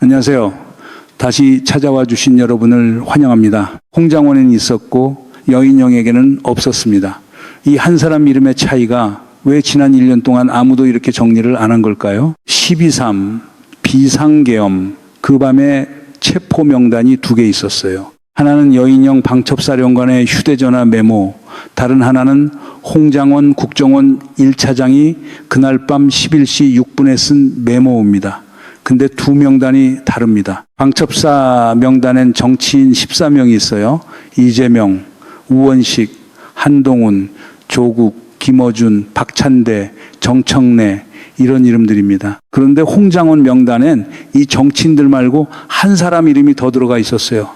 안녕하세요. 다시 찾아와 주신 여러분을 환영합니다. 홍장원에는 있었고 여인형에게는 없었습니다. 이 한 사람 이름의 차이가 왜 지난 1년 동안 아무도 이렇게 정리를 안 한 걸까요? 12.3, 비상계엄, 그 밤에 체포 명단이 2개 있었어요. 하나는 여인형 방첩사령관의 휴대전화 메모, 다른 하나는 홍장원 국정원 1차장이 그날 밤 11시 6분에 쓴 메모입니다. 근데 2명단이 다릅니다. 방첩사 명단엔 정치인 14명이 있어요. 이재명, 우원식, 한동훈, 조국, 김어준, 박찬대, 정청래 이런 이름들입니다. 그런데 홍장원 명단엔 이 정치인들 말고 한 사람 이름이 더 들어가 있었어요.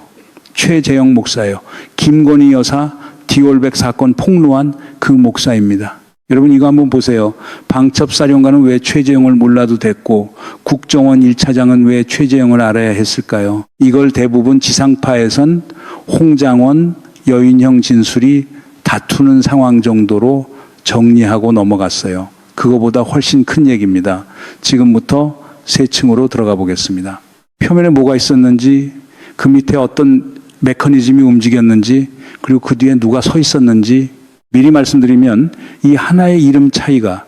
최재형 목사예요. 김건희 여사 디올백 사건 폭로한 그 목사입니다. 여러분 이거 한번 보세요. 방첩사령관은 왜 최재형을 몰라도 됐고 국정원 1차장은 왜 최재형을 알아야 했을까요? 이걸 대부분 지상파에선 홍장원, 여인형 진술이 다투는 상황 정도로 정리하고 넘어갔어요. 그거보다 훨씬 큰 얘기입니다. 지금부터 세 층으로 들어가 보겠습니다. 표면에 뭐가 있었는지, 그 밑에 어떤 메커니즘이 움직였는지, 그리고 그 뒤에 누가 서 있었는지 미리 말씀드리면 이 하나의 이름 차이가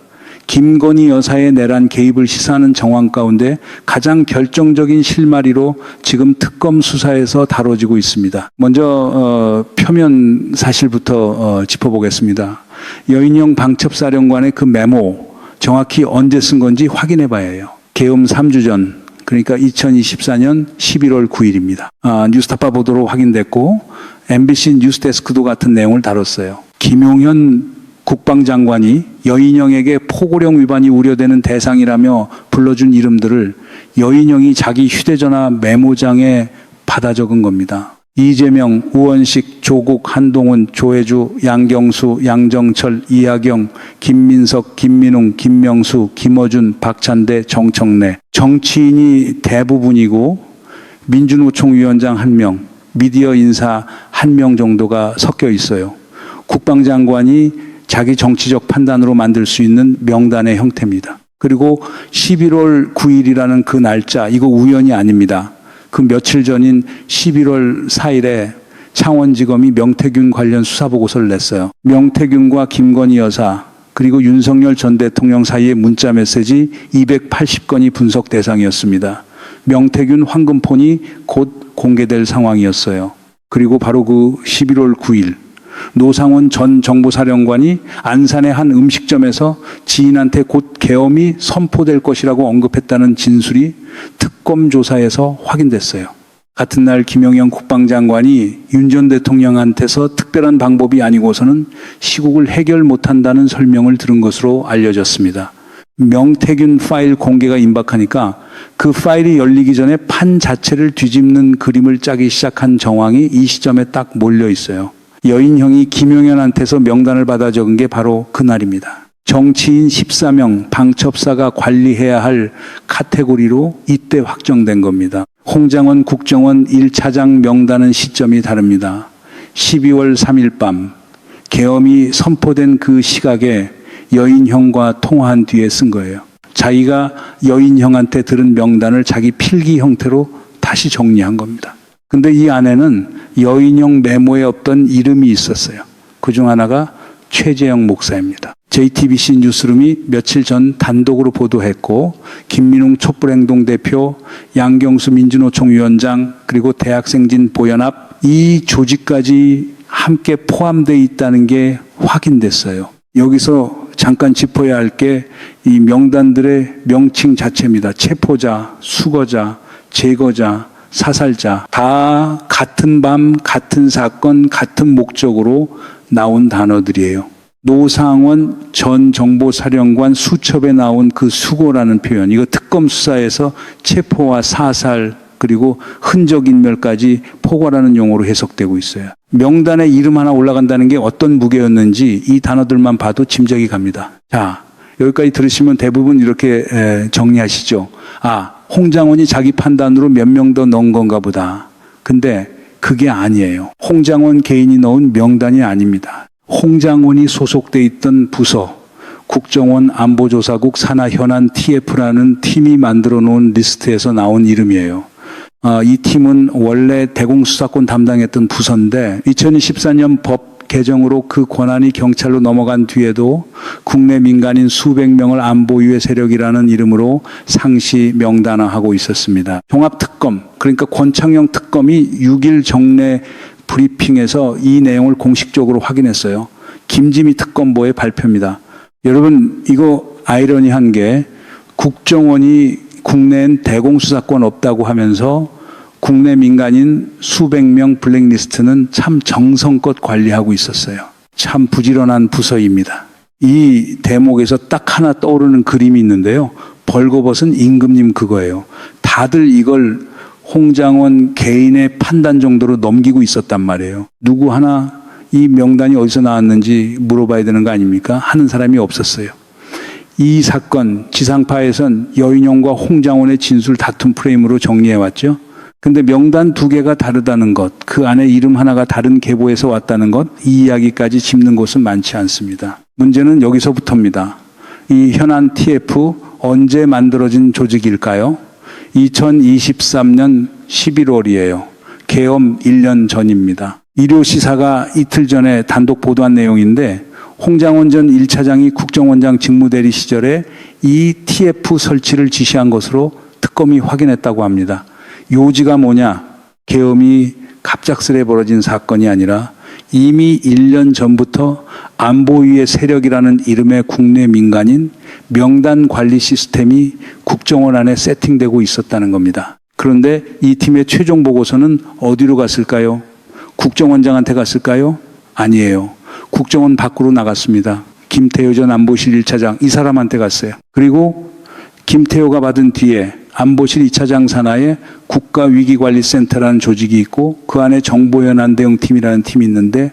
김건희 여사의 내란 개입을 시사하는 정황 가운데 가장 결정적인 실마리로 지금 특검 수사에서 다뤄지고 있습니다. 먼저 표면 사실부터 짚어보겠습니다. 여인형 방첩사령관의 그 메모 정확히 언제 쓴 건지 확인해 봐야 해요. 계엄 3주 전, 그러니까 2024년 11월 9일입니다. 뉴스타파 보도로 확인됐고 MBC 뉴스데스크도 같은 내용을 다뤘어요. 김용현 국방장관이 여인형에게 포고령 위반이 우려되는 대상이라며 불러준 이름들을 여인형이 자기 휴대전화 메모장에 받아 적은 겁니다. 이재명, 우원식, 조국, 한동훈, 조혜주, 양경수, 양정철, 이하경, 김민석, 김민웅, 김명수, 김어준, 박찬대, 정청래. 정치인이 대부분이고 민주노총 위원장 1명, 미디어 인사 1명 정도가 섞여 있어요. 국방장관이 자기 정치적 판단으로 만들 수 있는 명단의 형태입니다. 그리고 11월 9일이라는 그 날짜, 이거 우연이 아닙니다. 그 며칠 전인 11월 4일에 창원지검이 명태균 관련 수사보고서를 냈어요. 명태균과 김건희 여사 그리고 윤석열 전 대통령 사이의 문자 메시지 280건이 분석 대상이었습니다. 명태균 황금폰이 곧 공개될 상황이었어요. 그리고 바로 그 11월 9일 노상원 전 정보사령관이 안산의 한 음식점에서 지인한테 곧 계엄이 선포될 것이라고 언급했다는 진술이 특검 조사에서 확인됐어요. 같은 날 김영현 국방장관이 윤 전 대통령한테서 특별한 방법이 아니고서는 시국을 해결 못한다는 설명을 들은 것으로 알려졌습니다. 명태균 파일 공개가 임박하니까 그 파일이 열리기 전에 판 자체를 뒤집는 그림을 짜기 시작한 정황이 이 시점에 딱 몰려 있어요. 여인형이 김용현한테서 명단을 받아 적은 게 바로 그날입니다. 정치인 14명, 방첩사가 관리해야 할 카테고리로 이때 확정된 겁니다. 홍장원 국정원 1차장 명단은 시점이 다릅니다. 12월 3일 밤 계엄이 선포된 그 시각에 여인형과 통화한 뒤에 쓴 거예요. 자기가 여인형한테 들은 명단을 자기 필기 형태로 다시 정리한 겁니다. 근데 이 안에는 여인형 메모에 없던 이름이 있었어요. 그중 하나가 최재형 목사입니다. JTBC 뉴스룸이 며칠 전 단독으로 보도했고 김민웅 촛불행동 대표, 양경수 민주노총 위원장 그리고 대학생진 보연합 이 조직까지 함께 포함되어 있다는 게 확인됐어요. 여기서 잠깐 짚어야 할 게 이 명단들의 명칭 자체입니다. 체포자, 수거자, 제거자, 사살자 다 같은 밤, 같은 사건, 같은 목적으로 나온 단어들이에요. 노상원 전 정보사령관 수첩에 나온 그 수고라는 표현, 이거 특검 수사에서 체포와 사살 그리고 흔적인멸까지 포괄하는 용어로 해석되고 있어요. 명단에 이름 하나 올라간다는 게 어떤 무게였는지 이 단어들만 봐도 짐작이 갑니다. 자, 여기까지 들으시면 대부분 이렇게 정리하시죠. 홍장원이 자기 판단으로 몇 명 더 넣은 건가 보다. 근데 그게 아니에요. 홍장원 개인이 넣은 명단이 아닙니다. 홍장원이 소속돼 있던 부서, 국정원 안보조사국 산하 현안 TF라는 팀이 만들어 놓은 리스트에서 나온 이름이에요. 이 팀은 원래 대공수사권 담당했던 부서인데 2014년 법 개정으로 그 권한이 경찰로 넘어간 뒤에도 국내 민간인 수백 명을 안보위의 세력이라는 이름으로 상시 명단화하고 있었습니다. 종합특검, 그러니까 권창용 특검이 6일 정례 브리핑에서 이 내용을 공식적으로 확인했어요. 김지미 특검보의 발표입니다. 여러분, 이거 아이러니한 게 국정원이 국내엔 대공수사권 없다고 하면서 국내 민간인 수백 명 블랙리스트는 참 정성껏 관리하고 있었어요. 참 부지런한 부서입니다. 이 대목에서 딱 하나 떠오르는 그림이 있는데요. 벌거벗은 임금님 그거예요. 다들 이걸 홍장원 개인의 판단 정도로 넘기고 있었단 말이에요. 누구 하나 이 명단이 어디서 나왔는지 물어봐야 되는 거 아닙니까? 하는 사람이 없었어요. 이 사건 지상파에선 여인영과 홍장원의 진술 다툼 프레임으로 정리해왔죠. 근데 명단 2개가 다르다는 것, 그 안에 이름 하나가 다른 계보에서 왔다는 것, 이 이야기까지 짚는 곳은 많지 않습니다. 문제는 여기서부터입니다. 이 현안 TF 언제 만들어진 조직일까요? 2023년 11월이에요. 계엄 1년 전입니다. 일요시사가 이틀 전에 단독 보도한 내용인데 홍장원 전 1차장이 국정원장 직무대리 시절에 이 TF 설치를 지시한 것으로 특검이 확인했다고 합니다. 요지가 뭐냐? 계엄이 갑작스레 벌어진 사건이 아니라 이미 1년 전부터 안보위의 세력이라는 이름의 국내 민간인 명단 관리 시스템이 국정원 안에 세팅되고 있었다는 겁니다. 그런데 이 팀의 최종 보고서는 어디로 갔을까요? 국정원장한테 갔을까요? 아니에요. 국정원 밖으로 나갔습니다. 김태효 전 안보실 1차장, 이 사람한테 갔어요. 그리고 김태효가 받은 뒤에 안보실 2차장 산하에 국가위기관리센터라는 조직이 있고 그 안에 정보현안 대응팀이라는 팀이 있는데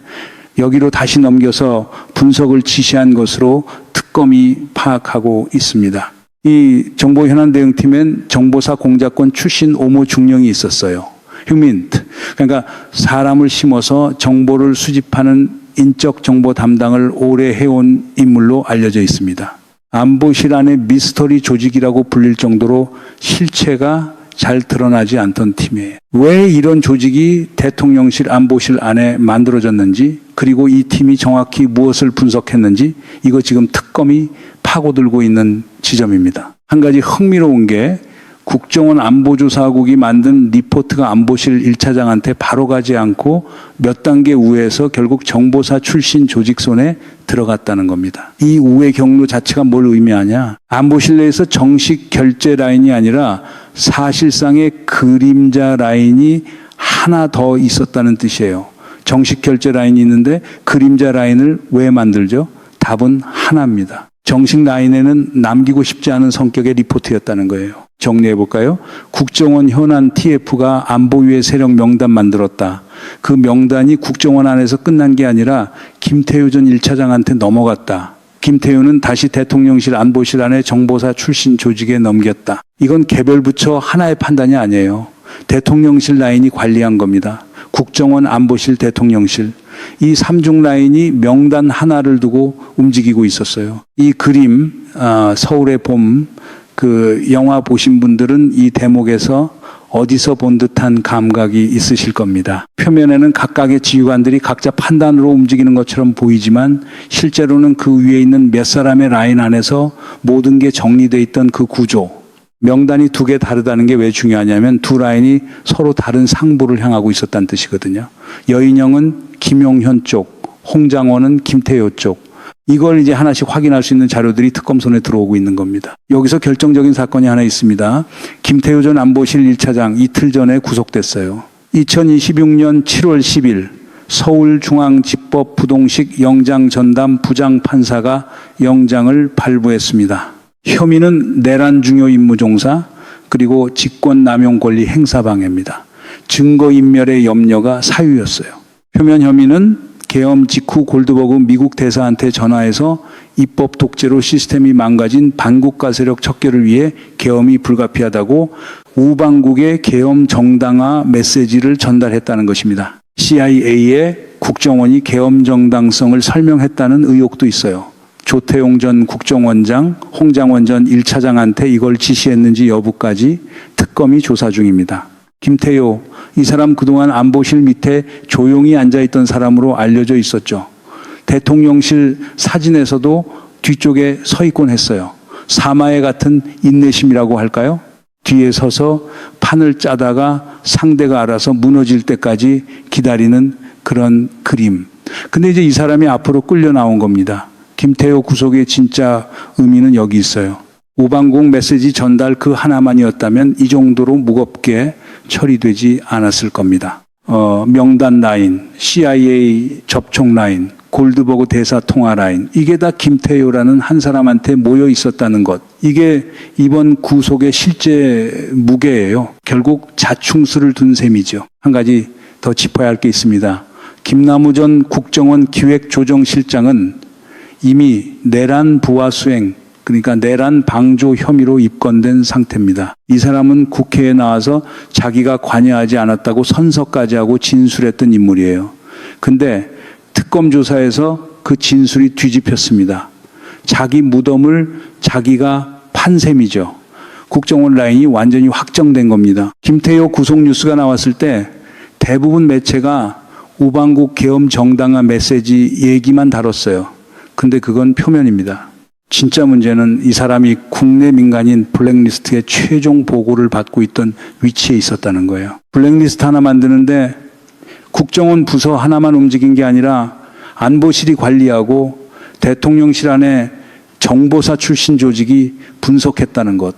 여기로 다시 넘겨서 분석을 지시한 것으로 특검이 파악하고 있습니다. 이 정보현안 대응팀엔 정보사 공작권 출신 오모 중령이 있었어요. 휴민트. 그러니까 사람을 심어서 정보를 수집하는 인적 정보 담당을 오래 해온 인물로 알려져 있습니다. 안보실 안에 미스터리 조직이라고 불릴 정도로 실체가 잘 드러나지 않던 팀이에요. 왜 이런 조직이 대통령실 안보실 안에 만들어졌는지, 그리고 이 팀이 정확히 무엇을 분석했는지, 이거 지금 특검이 파고들고 있는 지점입니다. 한 가지 흥미로운 게 국정원 안보조사국이 만든 리포트가 안보실 1차장한테 바로 가지 않고 몇 단계 우회해서 결국 정보사 출신 조직 손에 들어갔다는 겁니다. 이 우회 경로 자체가 뭘 의미하냐? 안보실 내에서 정식 결제 라인이 아니라 사실상의 그림자 라인이 하나 더 있었다는 뜻이에요. 정식 결제 라인이 있는데 그림자 라인을 왜 만들죠? 답은 하나입니다. 정식 라인에는 남기고 싶지 않은 성격의 리포트였다는 거예요. 정리해 볼까요? 국정원 현안 TF가 안보위의 세력 명단 만들었다. 그 명단이 국정원 안에서 끝난 게 아니라 김태효 전 1차장한테 넘어갔다. 김태효는 다시 대통령실 안보실 안에 정보사 출신 조직에 넘겼다. 이건 개별 부처 하나의 판단이 아니에요. 대통령실 라인이 관리한 겁니다. 국정원 안보실 대통령실. 이 3중 라인이 명단 하나를 두고 움직이고 있었어요. 이 그림, 서울의 봄, 그 영화 보신 분들은 이 대목에서 어디서 본 듯한 감각이 있으실 겁니다. 표면에는 각각의 지휘관들이 각자 판단으로 움직이는 것처럼 보이지만 실제로는 그 위에 있는 몇 사람의 라인 안에서 모든 게 정리되어 있던 그 구조. 명단이 2개 다르다는 게 왜 중요하냐면 두 라인이 서로 다른 상부를 향하고 있었다는 뜻이거든요. 여인영은 김용현 쪽, 홍장원은 김태효 쪽. 이걸 이제 하나씩 확인할 수 있는 자료들이 특검 손에 들어오고 있는 겁니다. 여기서 결정적인 사건이 하나 있습니다. 김태효 전 안보실 1차장 이틀 전에 구속됐어요. 2026년 7월 10일 서울중앙지법 부동식 영장 전담 부장판사가 영장을 발부했습니다. 혐의는 내란 중요 임무 종사 그리고 직권남용 권리 행사 방해입니다. 증거인멸의 염려가 사유였어요. 표면 혐의는 계엄 직후 골드버그 미국 대사한테 전화해서 입법 독재로 시스템이 망가진 반국가 세력 척결을 위해 계엄이 불가피하다고 우방국의 계엄 정당화 메시지를 전달했다는 것입니다. CIA에 국정원이 계엄 정당성을 설명했다는 의혹도 있어요. 조태용 전 국정원장, 홍장원 전 1차장한테 이걸 지시했는지 여부까지 특검이 조사 중입니다. 김태효, 이 사람 그동안 안보실 밑에 조용히 앉아있던 사람으로 알려져 있었죠. 대통령실 사진에서도 뒤쪽에 서 있곤 했어요. 사마의 같은 인내심이라고 할까요? 뒤에 서서 판을 짜다가 상대가 알아서 무너질 때까지 기다리는 그런 그림. 근데 이제 이 사람이 앞으로 끌려 나온 겁니다. 김태효 구속의 진짜 의미는 여기 있어요. 오방국 메시지 전달 그 하나만이었다면 이 정도로 무겁게 처리되지 않았을 겁니다. 명단 라인, CIA 접촉 라인, 골드버그 대사 통화 라인, 이게 다 김태효라는 한 사람한테 모여 있었다는 것. 이게 이번 구속의 실제 무게예요. 결국 자충수를 둔 셈이죠. 한 가지 더 짚어야 할 게 있습니다. 김남우 전 국정원 기획조정실장은 이미 내란 부하 수행, 그러니까 내란 방조 혐의로 입건된 상태입니다. 이 사람은 국회에 나와서 자기가 관여하지 않았다고 선서까지 하고 진술했던 인물이에요. 근데 특검 조사에서 그 진술이 뒤집혔습니다. 자기 무덤을 자기가 판 셈이죠. 국정원 라인이 완전히 확정된 겁니다. 김태효 구속 뉴스가 나왔을 때 대부분 매체가 우방국 계엄 정당화 메시지 얘기만 다뤘어요. 근데 그건 표면입니다. 진짜 문제는 이 사람이 국내 민간인 블랙리스트의 최종 보고를 받고 있던 위치에 있었다는 거예요. 블랙리스트 하나 만드는데 국정원 부서 하나만 움직인 게 아니라 안보실이 관리하고 대통령실 안에 정보사 출신 조직이 분석했다는 것.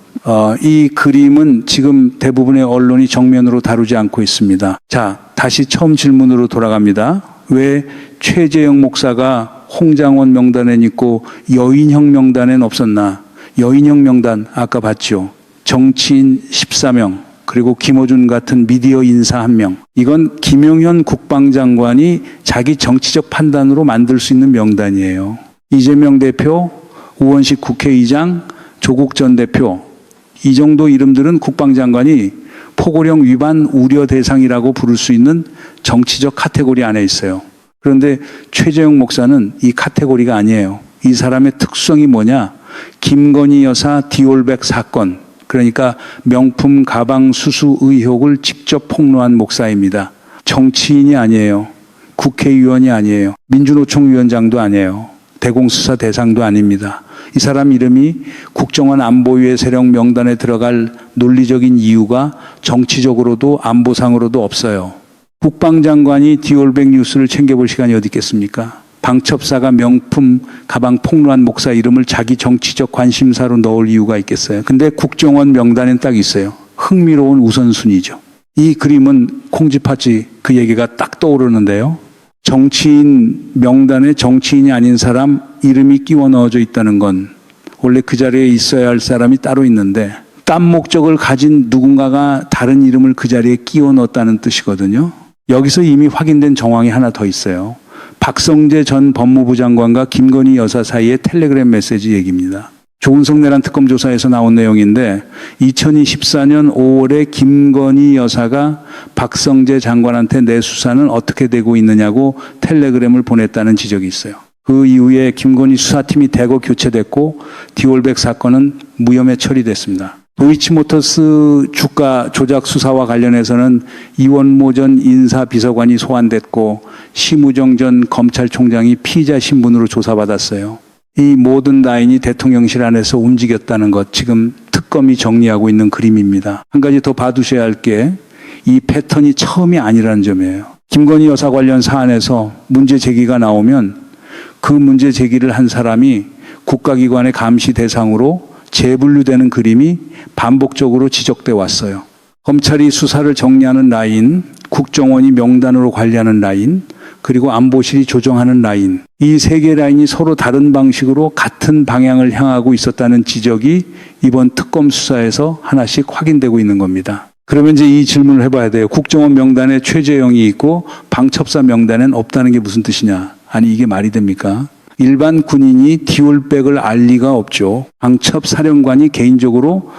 이 그림은 지금 대부분의 언론이 정면으로 다루지 않고 있습니다. 자, 다시 처음 질문으로 돌아갑니다. 왜 최재형 목사가 홍장원 명단엔 있고 여인형 명단엔 없었나? 여인형 명단 아까 봤죠. 정치인 14명 그리고 김어준 같은 미디어 인사 1명. 이건 김용현 국방장관이 자기 정치적 판단으로 만들 수 있는 명단이에요. 이재명 대표, 우원식 국회의장, 조국 전 대표, 이 정도 이름들은 국방장관이 포고령 위반 우려 대상이라고 부를 수 있는 정치적 카테고리 안에 있어요. 그런데 최재형 목사는 이 카테고리가 아니에요. 이 사람의 특성이 뭐냐? 김건희 여사 디올백 사건, 그러니까 명품 가방 수수 의혹을 직접 폭로한 목사입니다. 정치인이 아니에요. 국회의원이 아니에요. 민주노총 위원장도 아니에요. 대공수사 대상도 아닙니다. 이 사람 이름이 국정원 안보위의 세력 명단에 들어갈 논리적인 이유가 정치적으로도 안보상으로도 없어요. 국방장관이 디올백 뉴스를 챙겨볼 시간이 어디 있겠습니까? 방첩사가 명품 가방 폭로한 목사 이름을 자기 정치적 관심사로 넣을 이유가 있겠어요. 근데 국정원 명단엔 딱 있어요. 흥미로운 우선순위죠. 이 그림은 콩쥐팥쥐 그 얘기가 딱 떠오르는데요. 정치인 명단에 정치인이 아닌 사람 이름이 끼워 넣어져 있다는 건 원래 그 자리에 있어야 할 사람이 따로 있는데 딴 목적을 가진 누군가가 다른 이름을 그 자리에 끼워 넣었다는 뜻이거든요. 여기서 이미 확인된 정황이 하나 더 있어요. 박성재 전 법무부 장관과 김건희 여사 사이의 텔레그램 메시지 얘기입니다. 조은석 내란 특검 조사에서 나온 내용인데 2024년 5월에 김건희 여사가 박성재 장관한테 내 수사는 어떻게 되고 있느냐고 텔레그램을 보냈다는 지적이 있어요. 그 이후에 김건희 수사팀이 대거 교체됐고 디올백 사건은 무혐의 처리됐습니다. 도이치모터스 주가 조작 수사와 관련해서는 이원모 전 인사비서관이 소환됐고 심우정 전 검찰총장이 피의자 신분으로 조사받았어요. 이 모든 라인이 대통령실 안에서 움직였다는 것, 지금 특검이 정리하고 있는 그림입니다. 한 가지 더 봐두셔야 할 게 이 패턴이 처음이 아니라는 점이에요. 김건희 여사 관련 사안에서 문제 제기가 나오면 그 문제 제기를 한 사람이 국가기관의 감시 대상으로 재분류되는 그림이 반복적으로 지적돼 왔어요. 검찰이 수사를 정리하는 라인, 국정원이 명단으로 관리하는 라인, 그리고 안보실이 조정하는 라인. 이 세 개 라인이 서로 다른 방식으로 같은 방향을 향하고 있었다는 지적이 이번 특검 수사에서 하나씩 확인되고 있는 겁니다. 그러면 이제 이 질문을 해봐야 돼요. 국정원 명단에 최재형이 있고 방첩사 명단엔 없다는 게 무슨 뜻이냐? 아니 이게 말이 됩니까? 일반 군인이 디올백을 알 리가 없죠. 방첩사령관이 개인적으로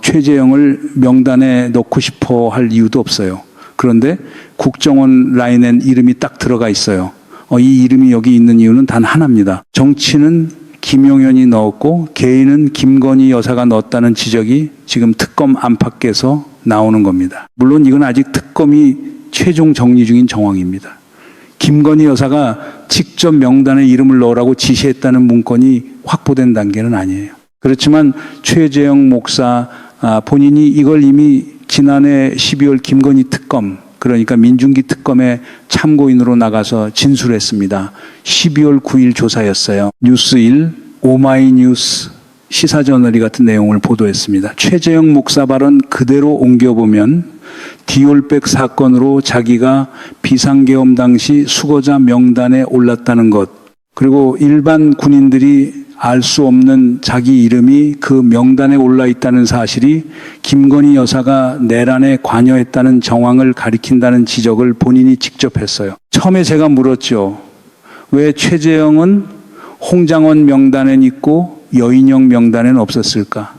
최재형을 명단에 넣고 싶어 할 이유도 없어요. 그런데 국정원 라인엔 이름이 딱 들어가 있어요. 이 이름이 여기 있는 이유는 단 하나입니다. 정치는 김용현이 넣었고 개인은 김건희 여사가 넣었다는 지적이 지금 특검 안팎에서 나오는 겁니다. 물론 이건 아직 특검이 최종 정리 중인 정황입니다. 김건희 여사가 직접 명단에 이름을 넣으라고 지시했다는 문건이 확보된 단계는 아니에요. 그렇지만 최재형 목사 본인이 이걸 이미 지난해 12월 김건희 특검, 그러니까 민중기 특검에 참고인으로 나가서 진술했습니다. 12월 9일 조사였어요. 뉴스1, 오마이뉴스, 시사저널이 같은 내용을 보도했습니다. 최재형 목사 발언 그대로 옮겨보면 디올백 사건으로 자기가 비상계엄 당시 수거자 명단에 올랐다는 것, 그리고 일반 군인들이 알 수 없는 자기 이름이 그 명단에 올라 있다는 사실이 김건희 여사가 내란에 관여했다는 정황을 가리킨다는 지적을 본인이 직접 했어요. 처음에 제가 물었죠. 왜 최재형은 홍장원 명단엔 있고 여인영 명단에는 없었을까?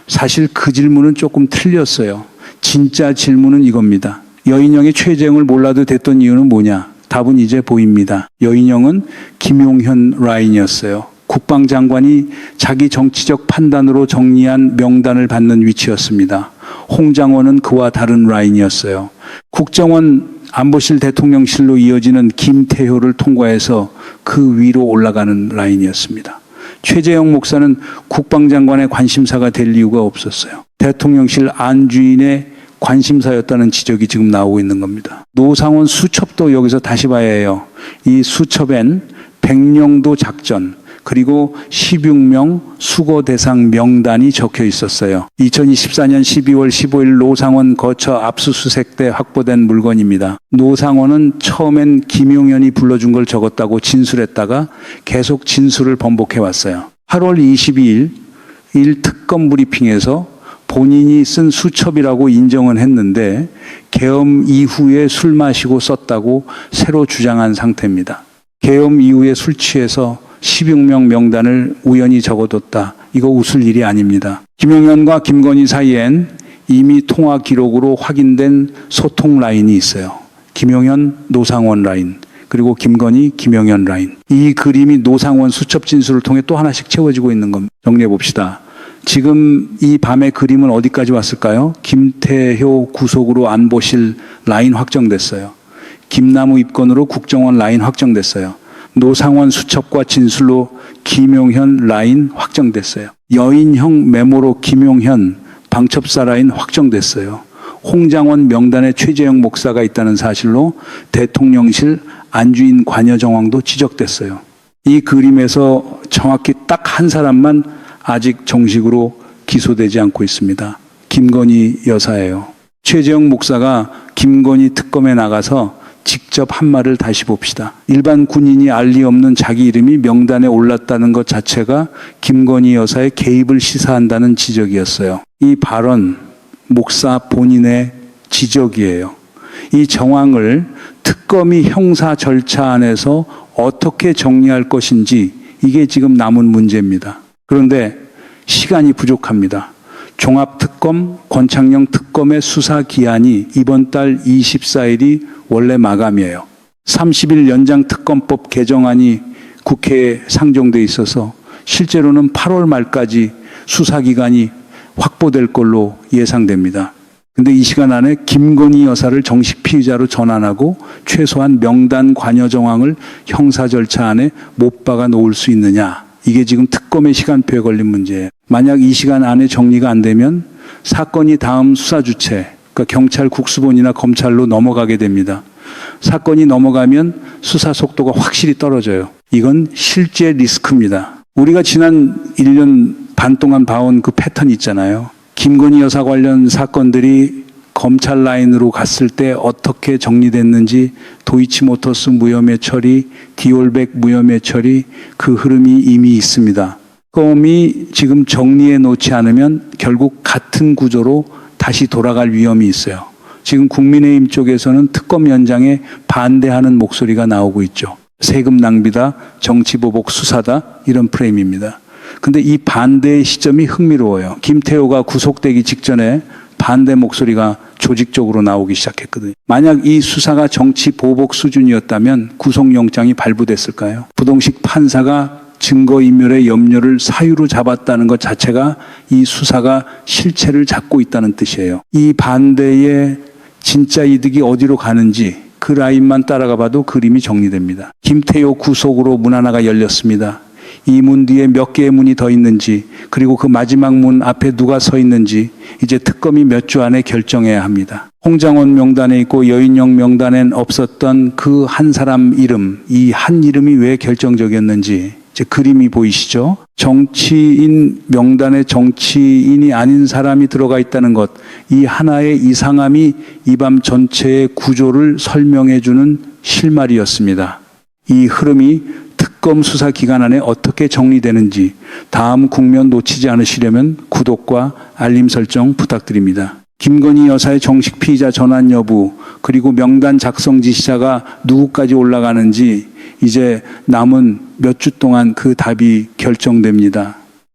사실 그 질문은 조금 틀렸어요. 진짜 질문은 이겁니다. 여인영이 최재형을 몰라도 됐던 이유는 뭐냐? 답은 이제 보입니다. 여인영은 김용현 라인이었어요. 국방장관이 자기 정치적 판단으로 정리한 명단을 받는 위치였습니다. 홍장원은 그와 다른 라인이었어요. 국정원 안보실 대통령실로 이어지는 김태효를 통과해서 그 위로 올라가는 라인이었습니다. 최재형 목사는 국방장관의 관심사가 될 이유가 없었어요. 대통령실 안주인의 관심사였다는 지적이 지금 나오고 있는 겁니다. 노상원 수첩도 여기서 다시 봐야 해요. 이 수첩엔 백령도 작전, 그리고 16명 수거 대상 명단이 적혀 있었어요. 2024년 12월 15일 노상원 거처 압수수색 때 확보된 물건입니다. 노상원은 처음엔 김용현이 불러준 걸 적었다고 진술했다가 계속 진술을 번복해 왔어요. 8월 22일 특검 브리핑에서 본인이 쓴 수첩이라고 인정은 했는데 계엄 이후에 술 마시고 썼다고 새로 주장한 상태입니다. 계엄 이후에 술 취해서 16명 명단을 우연히 적어뒀다. 이거 웃을 일이 아닙니다. 김용현과 김건희 사이엔 이미 통화 기록으로 확인된 소통 라인이 있어요. 김용현, 노상원 라인, 그리고 김건희, 김용현 라인. 이 그림이 노상원 수첩 진술을 통해 또 하나씩 채워지고 있는 겁니다. 정리해 봅시다. 지금 이 밤의 그림은 어디까지 왔을까요? 김태효 구속으로 안보실 라인 확정됐어요. 김남우 입건으로 국정원 라인 확정됐어요. 노상원 수첩과 진술로 김용현 라인 확정됐어요. 여인형 메모로 김용현 방첩사 라인 확정됐어요. 홍장원 명단에 최재형 목사가 있다는 사실로 대통령실 안주인 관여 정황도 지적됐어요. 이 그림에서 정확히 딱 한 사람만 아직 정식으로 기소되지 않고 있습니다. 김건희 여사예요. 최재형 목사가 김건희 특검에 나가서 직접 한 말을 다시 봅시다. 일반 군인이 알 리 없는 자기 이름이 명단에 올랐다는 것 자체가 김건희 여사의 개입을 시사한다는 지적이었어요. 이 발언, 목사 본인의 지적이에요. 이 정황을 특검이 형사 절차 안에서 어떻게 정리할 것인지 이게 지금 남은 문제입니다. 그런데 시간이 부족합니다. 종합특검, 권창영 특검의 수사 기한이 이번 달 24일이 원래 마감이에요. 30일 연장특검법 개정안이 국회에 상정돼 있어서 실제로는 8월 말까지 수사기간이 확보될 걸로 예상됩니다. 근데 이 시간 안에 김건희 여사를 정식 피의자로 전환하고 최소한 명단 관여 정황을 형사 절차 안에 못 박아 놓을 수 있느냐. 이게 지금 특검의 시간표에 걸린 문제예요. 만약 이 시간 안에 정리가 안 되면 사건이 다음 수사 주체, 그러니까 경찰 국수본이나 검찰로 넘어가게 됩니다. 사건이 넘어가면 수사 속도가 확실히 떨어져요. 이건 실제 리스크입니다. 우리가 지난 1년 반 동안 봐온 그 패턴 있잖아요. 김건희 여사 관련 사건들이 검찰 라인으로 갔을 때 어떻게 정리됐는지 도이치모터스 무혐의 처리, 디올백 무혐의 처리 그 흐름이 이미 있습니다. 특검이 지금 정리해 놓지 않으면 결국 같은 구조로 다시 돌아갈 위험이 있어요. 지금 국민의힘 쪽에서는 특검 연장에 반대하는 목소리가 나오고 있죠. 세금 낭비다, 정치보복 수사다 이런 프레임입니다. 근데 이 반대의 시점이 흥미로워요. 김태호가 구속되기 직전에 반대 목소리가 조직적으로 나오기 시작했거든요. 만약 이 수사가 정치 보복 수준이었다면 구속영장이 발부됐을까요? 부동식 판사가 증거인멸의 염려를 사유로 잡았다는 것 자체가 이 수사가 실체를 잡고 있다는 뜻이에요. 이 반대의 진짜 이득이 어디로 가는지 그 라인만 따라가 봐도 그림이 정리됩니다. 김태효 구속으로 문 하나가 열렸습니다. 이 문 뒤에 몇 개의 문이 더 있는지, 그리고 그 마지막 문 앞에 누가 서 있는지 이제 특검이 몇 주 안에 결정해야 합니다. 홍장원 명단에 있고 여인영 명단엔 없었던 그 한 사람 이름, 이 한 이름이 왜 결정적이었는지 이제 그림이 보이시죠? 정치인 명단에 정치인이 아닌 사람이 들어가 있다는 것, 이 하나의 이상함이 이 밤 전체의 구조를 설명해 주는 실마리였습니다. 이 흐름이 특검 수사 기간 안에 어떻게 정리되는지 다음 국면 놓치지 않으시려면 구독과 알림 설정 부탁드립니다. 김건희 여사의 정식 피의자 전환 여부, 그리고 명단 작성 지시자가 누구까지 올라가는지 이제 남은 몇 주 동안 그 답이 결정됩니다.